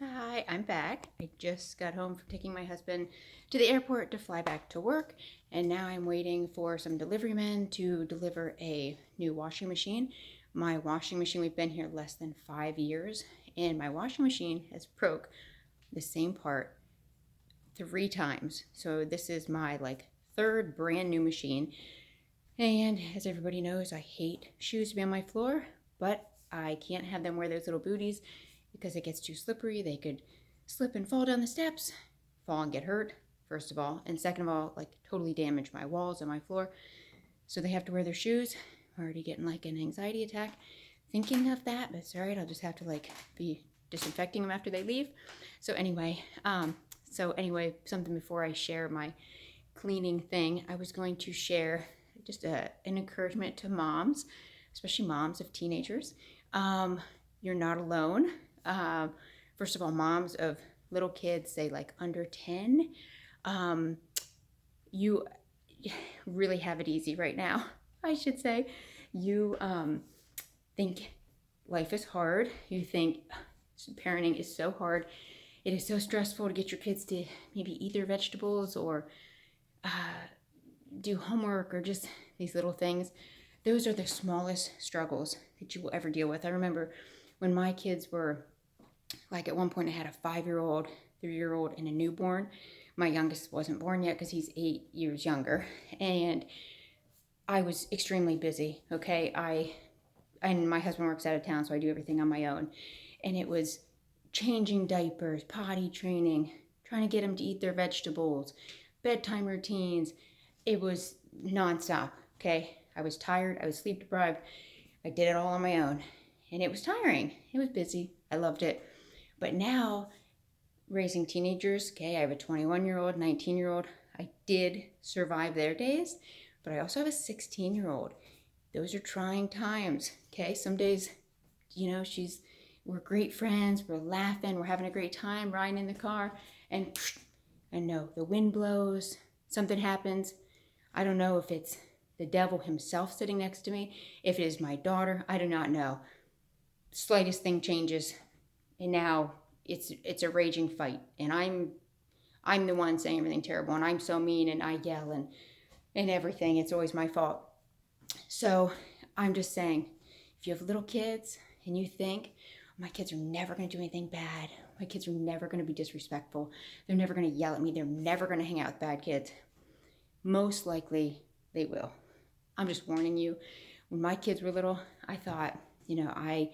Hi, I'm back. I just got home from taking my husband to the airport to fly back to work, and now I'm waiting for some delivery men to deliver a new washing machine. My washing machine, we've been here less than 5 years, and my washing machine has broke the same part 3 times. So this is my third brand new machine. And as everybody knows, I hate shoes to be on my floor, but I can't have them wear those little booties because it gets too slippery. They could slip and fall down the steps, fall and get hurt, first of all. And second of all, totally damage my walls and my floor. So they have to wear their shoes. I'm already getting an anxiety attack thinking of that, but it's all right. I'll just have to be disinfecting them after they leave. So anyway, something before I share my cleaning thing, I was going to share just an encouragement to moms, especially moms of teenagers. You're not alone. Um, First of all, moms of little kids, say under 10, um, you really have it easy right now, I should say. You think life is hard. You think parenting is so hard. It is so stressful to get your kids to maybe eat their vegetables or uh, do homework or just these little things. Those are the smallest struggles that you will ever deal with. I remember when my kids were at one point, I had a 5-year old, 3-year old, and a newborn. My youngest wasn't born yet because he's 8 years younger. And I was extremely busy. Okay. And my husband works out of town, so I do everything on my own. And it was changing diapers, potty training, trying to get them to eat their vegetables, bedtime routines. It was nonstop. Okay. I was tired. I was sleep deprived. I did it all on my own. And it was tiring. It was busy. I loved it. But now, raising teenagers, okay, I have a 21-year-old, 19-year-old. I did survive their days, but I also have a 16-year-old. Those are trying times, okay? Some days, we're great friends, we're laughing, we're having a great time riding in the car, and no, the wind blows, something happens. I don't know if it's the devil himself sitting next to me, if it is my daughter, I do not know. Slightest thing changes, and now it's a raging fight, and I'm the one saying everything terrible, and I'm so mean, and I yell and everything. It's always my fault. So I'm just saying, if you have little kids and you think my kids are never going to do anything bad, my kids are never going to be disrespectful, they're never going to yell at me, they're never going to hang out with bad kids, most likely they will. I'm just warning you. When my kids were little, I thought, I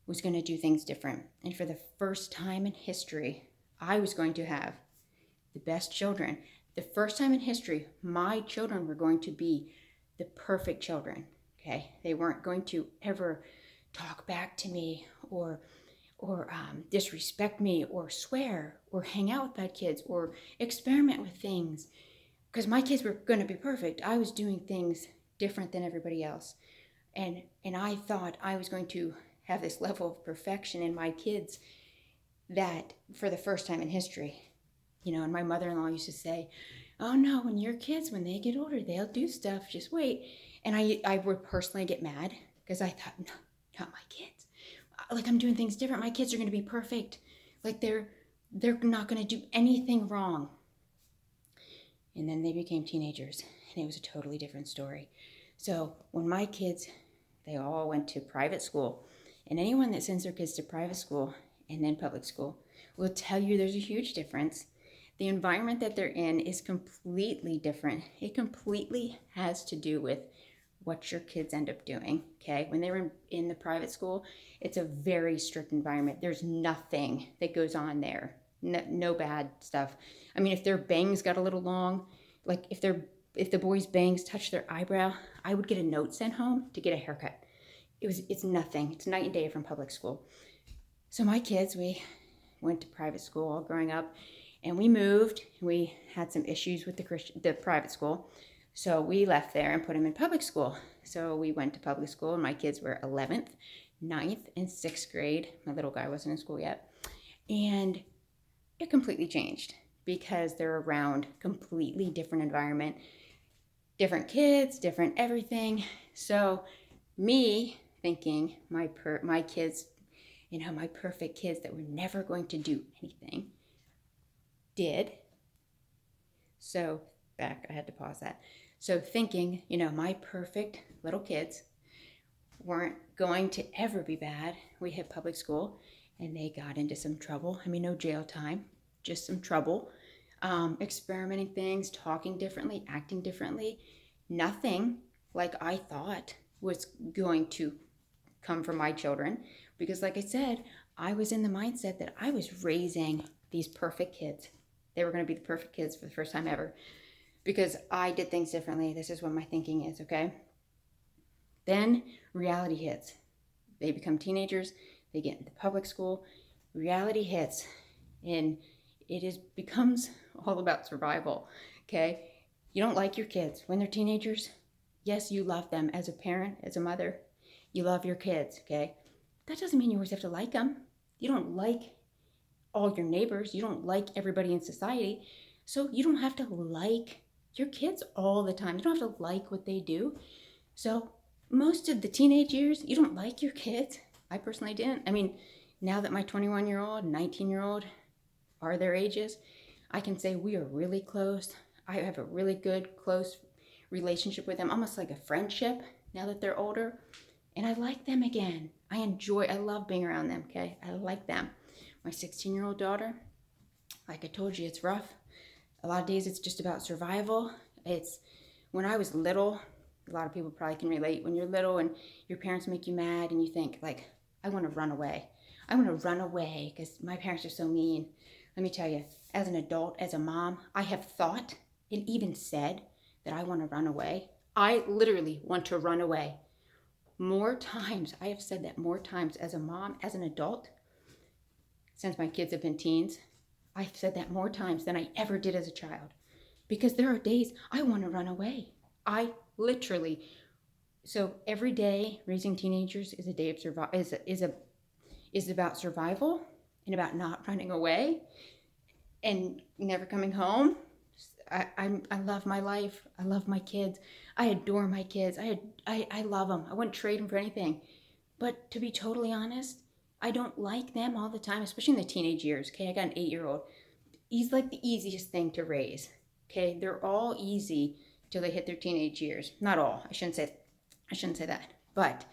was going to do things different. And for the first time in history, I was going to have the best children. The first time in history, my children were going to be the perfect children. Okay, they weren't going to ever talk back to me or disrespect me or swear or hang out with bad kids or experiment with things. Because my kids were going to be perfect. I was doing things different than everybody else. And I thought I was going to have this level of perfection in my kids that for the first time in history, and my mother-in-law used to say, oh no, when your kids, when they get older, they'll do stuff, just wait. And I would personally get mad because I thought, no, not my kids. I'm doing things different. My kids are going to be perfect. They're not going to do anything wrong. And then they became teenagers, and it was a totally different story. So when my kids, they all went to private school, and anyone that sends their kids to private school and then public school will tell you there's a huge difference. The environment that they're in is completely different. It completely has to do with what your kids end up doing, okay? When they're in the private school, it's a very strict environment. There's nothing that goes on there. No bad stuff. I mean, if their bangs got a little long, if the boys' bangs touched their eyebrow, I would get a note sent home to get a haircut. It's nothing. It's night and day from public school. So my kids, we went to private school all growing up, and we moved. We had some issues with the private school, so we left there and put them in public school. So we went to public school, and my kids were 11th, 9th, and 6th grade. My little guy wasn't in school yet. And it completely changed because they're around completely different environment, different kids, different everything. So me thinking my kids my perfect kids that were never going to do anything did. So I had to pause that. So thinking, my perfect little kids weren't going to ever be bad. We hit public school and they got into some trouble. No jail time, just some trouble. Experimenting things, talking differently, acting differently. Nothing like I thought was going to come from my children. Because like I said, I was in the mindset that I was raising these perfect kids. They were going to be the perfect kids for the first time ever. Because I did things differently. This is what my thinking is, okay? Then reality hits. They become teenagers. They get into public school. Reality hits. And becomes all about survival, okay? You don't like your kids when they're teenagers. Yes, you love them as a parent, as a mother. You love your kids, okay? That doesn't mean you always have to like them. You don't like all your neighbors. You don't like everybody in society. So you don't have to like your kids all the time. You don't have to like what they do. So most of the teenage years, you don't like your kids. I personally didn't. Now that my 21-year-old, 19-year-old are their ages, I can say we are really close. I have a really good, close relationship with them, almost like a friendship now that they're older. And I like them again. I love being around them, okay? I like them. My 16-year-old daughter, like I told you, it's rough. A lot of days it's just about survival. When I was little, a lot of people probably can relate. When you're little and your parents make you mad and you think, like, I want to run away. I want to run away because my parents are so mean. Let me tell you, as an adult, as a mom, I have thought and even said that I want to run away. I literally want to run away. More times, I have said that more times as a mom, as an adult, since my kids have been teens. I've said that more times than I ever did as a child. Because there are days I want to run away. So every day raising teenagers is a day of is about survival and about not running away and never coming home. I love my life. I love my kids. I adore my kids. I love them. I wouldn't trade them for anything. But to be totally honest, I don't like them all the time, especially in the teenage years. Okay, I got an 8-year-old. He's like the easiest thing to raise. Okay, they're all easy till they hit their teenage years. Not all. I shouldn't say that. But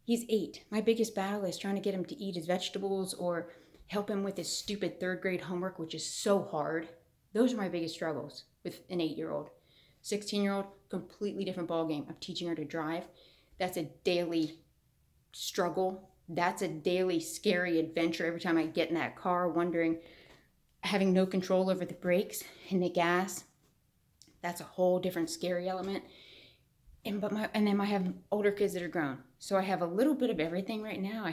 he's 8. My biggest battle is trying to get him to eat his vegetables or help him with his stupid 3rd grade homework, which is so hard. Those are my biggest struggles with an 8-year-old. 16-year-old, completely different ballgame. I'm teaching her to drive. That's a daily struggle. That's a daily scary adventure every time I get in that car, having no control over the brakes and the gas. That's a whole different scary element. And then I have older kids that are grown. So I have a little bit of everything right now.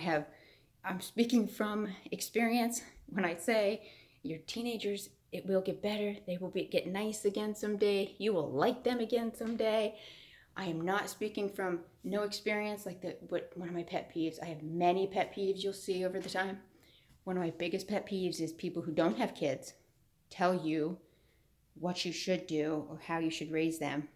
I'm speaking from experience when I say your teenagers, it will get better. They will get nice again someday. You will like them again someday. I am not speaking from no experience one of my pet peeves. I have many pet peeves you'll see over the time. One of my biggest pet peeves is people who don't have kids tell you what you should do or how you should raise them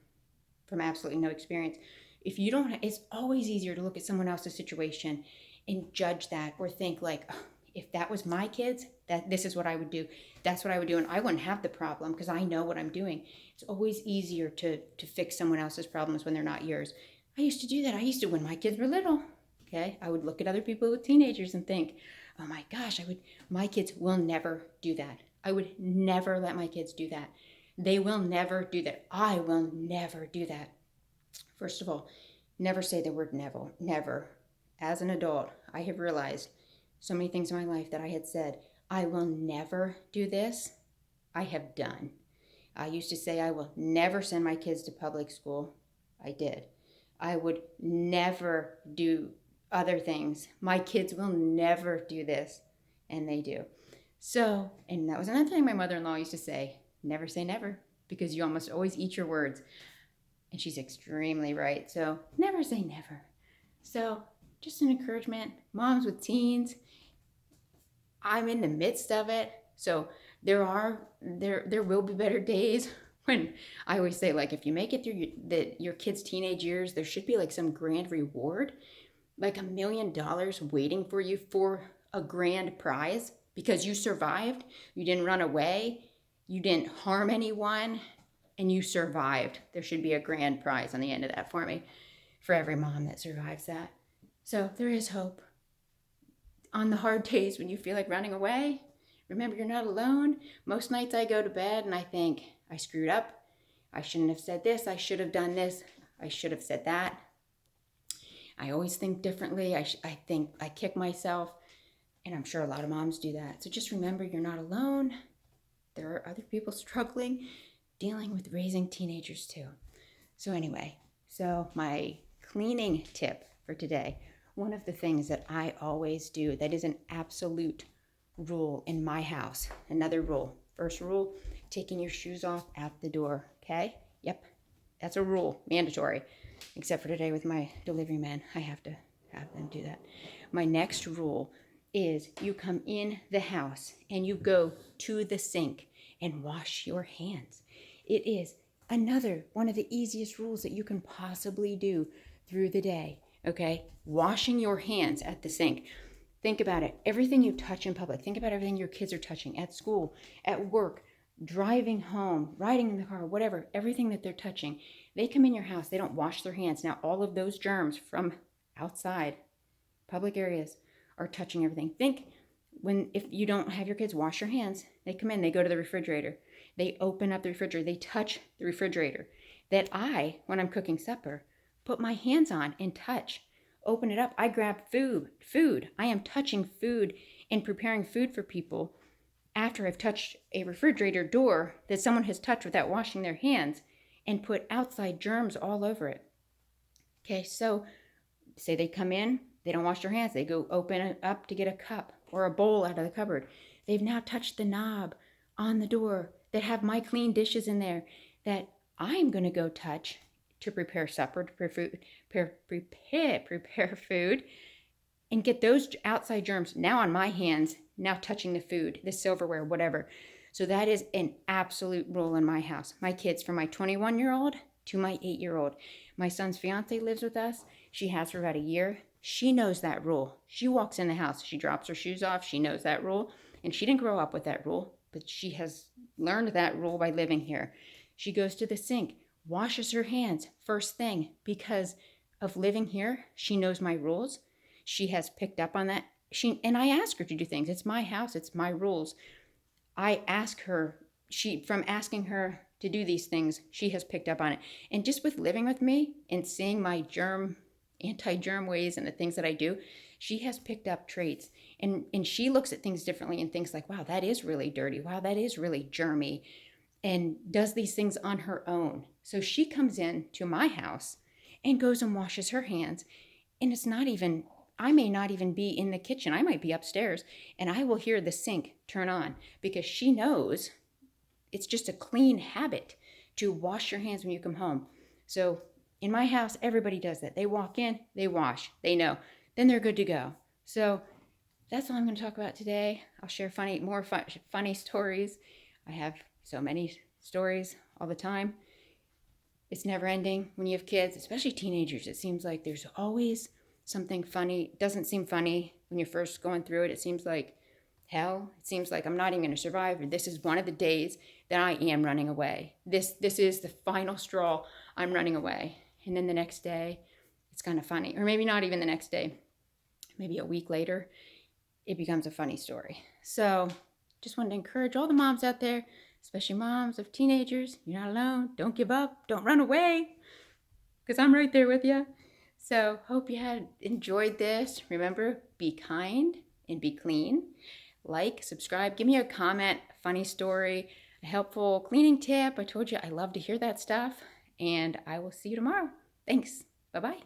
from absolutely no experience. It's always easier to look at someone else's situation and judge that or think like, oh, if that was my kids, this is what I would do. That's what I would do. And I wouldn't have the problem because I know what I'm doing. It's always easier to fix someone else's problems when they're not yours. I used to do that. When my kids were little, okay, I would look at other people with teenagers and think, oh my gosh, my kids will never do that. I would never let my kids do that. They will never do that. I will never do that. First of all, never say the word never. Never. As an adult, I have realized so many things in my life that I had said, I will never do this, I have done. I used to say I will never send my kids to public school. I did. I would never do other things. My kids will never do this. And they do. So, and that was another thing my mother-in-law used to say never, because you almost always eat your words. And she's extremely right. So never say never. So just an encouragement, moms with teens, I'm in the midst of it. So there will be better days when I always say, like, if you make it through your kids' teenage years, there should be like some grand reward, like $1 million waiting for you for a grand prize because you survived, you didn't run away, you didn't harm anyone, and you survived. There should be a grand prize on the end of that for me, for every mom that survives that. So there is hope. On the hard days when you feel like running away, remember you're not alone. Most nights I go to bed and I think, I screwed up. I shouldn't have said this. I should have done this. I should have said that. I always think differently. I think I kick myself. And I'm sure a lot of moms do that. So just remember you're not alone. There are other people struggling, dealing with raising teenagers too. So anyway, my cleaning tip for today, one of the things that I always do that is an absolute rule in my house. Another rule. First rule, taking your shoes off at the door, okay? Yep, that's a rule, mandatory. Except for today with my delivery man, I have to have them do that. My next rule is you come in the house and you go to the sink and wash your hands. It is another one of the easiest rules that you can possibly do through the day, okay? Washing your hands at the sink. Think about it. Everything you touch in public. Think about everything your kids are touching at school, at work, driving home, riding in the car, whatever. Everything that they're touching. They come in your house. They don't wash their hands. Now, all of those germs from outside, public areas, are touching everything. Think if you don't have your kids wash your hands, they come in, they go to the refrigerator. They open up the refrigerator. They touch the refrigerator. That I, when I'm cooking supper, put my hands on and touch. Open it up. I grab food. I am touching food and preparing food for people after I've touched a refrigerator door that someone has touched without washing their hands and put outside germs all over it. Okay, so say they come in, they don't wash their hands. They go open it up to get a cup or a bowl out of the cupboard. They've now touched the knob on the door that have my clean dishes in there that I'm going to go touch to prepare supper, to prepare food, and get those outside germs now on my hands, now touching the food, the silverware, whatever. So that is an absolute rule in my house. My kids, from my 21-year-old to my 8-year-old. My son's fiance lives with us. She has for about a year. She knows that rule. She walks in the house. She drops her shoes off. She knows that rule. And she didn't grow up with that rule, but she has learned that rule by living here. She goes to the sink, washes her hands first thing. Because of living here, she knows my rules. She has picked up on that. And I ask her to do things. It's my house. It's my rules. I ask her, from asking her to do these things, she has picked up on it. And just with living with me and seeing my anti-germ ways and the things that I do, she has picked up traits. And she looks at things differently and thinks like, wow, that is really dirty. Wow, that is really germy. And does these things on her own. So she comes in to my house and goes and washes her hands. And I may not even be in the kitchen. I might be upstairs and I will hear the sink turn on because she knows it's just a clean habit to wash your hands when you come home. So in my house, everybody does that. They walk in, they wash, they know, then they're good to go. So that's all I'm going to talk about today. I'll share more funny stories. I have so many stories all the time. It's never ending when you have kids, especially teenagers. It seems like there's always something funny. It doesn't seem funny when you're first going through it. It seems like hell. It seems like I'm not even going to survive. Or this is one of the days that I am running away. This is the final straw. I'm running away. And then the next day, it's kind of funny. Or maybe not even the next day. Maybe a week later, it becomes a funny story. So just wanted to encourage all the moms out there, especially moms of teenagers. You're not alone. Don't give up. Don't run away. Because I'm right there with you. So hope you had enjoyed this. Remember, be kind and be clean. Like, subscribe, give me a comment, a funny story, a helpful cleaning tip. I told you I love to hear that stuff. And I will see you tomorrow. Thanks. Bye-bye.